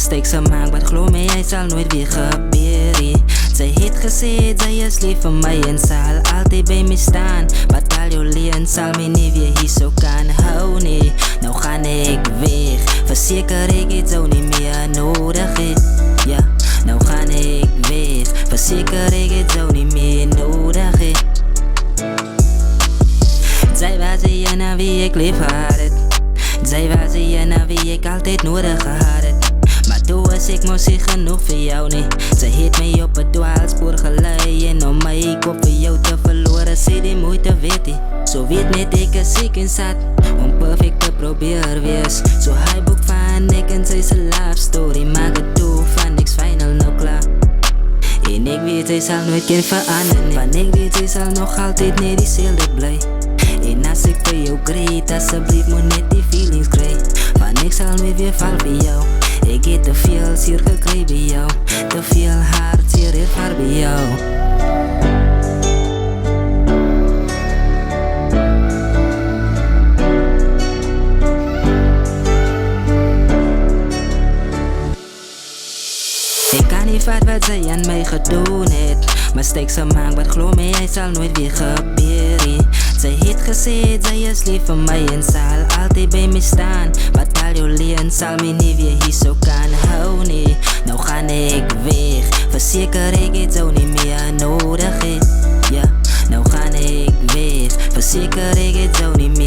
Mistakes gemaak, wat glo my, hy sal nooit weer gebeur nie. Sy het gesê, sy is lief vir my en sal altyd by my staan. Wat al jou leen sal my nie weer hier so kan hou nie. Nou gaan ek weg, verseker ek het zo nie meer nodig het. Ja, nou gaan ek weg, verseker ek het zo nie meer nodig het. Sy was die ene wie ek lief gehad het. Sy was die ene wie ek altyd nodig gehad het. Maar toe is ek mos nie genoeg vir jou nie. Sy het my op 'n dwaalspoor gelei en om my kop vir jou te verloor is die moeite weet nie. So weet net ek is siek en sat om perfect te probeer wees. So hy boek van ek en sy se love story, maak het toe van niks final nou klaar. En ek weet sy sal nooit keer verander nie, want ek weet sy sal nog altyd net dieselfde bly. En as ek vir jou greet, asseblief moet net die feelings kry, want ek sal nooit weer val vir jou. Ek het te veel seer gekry by jou, te veel hartseer ervaar by jou. Ek kan nie vat wat sy aan my gedoen het. Mistakes gemaak, wat glo my, hy sal nooit weer gebeur nie. Sy het gesê, sy is lief vir my en sal altyd by my staan. Wat al jou leen sal my nie weer hier so kan hou nie. Nou gaan ek weg, verseker ek het zo nie meer nodig het. Ja, nou gaan ek weg, verseker ek het zo nie meer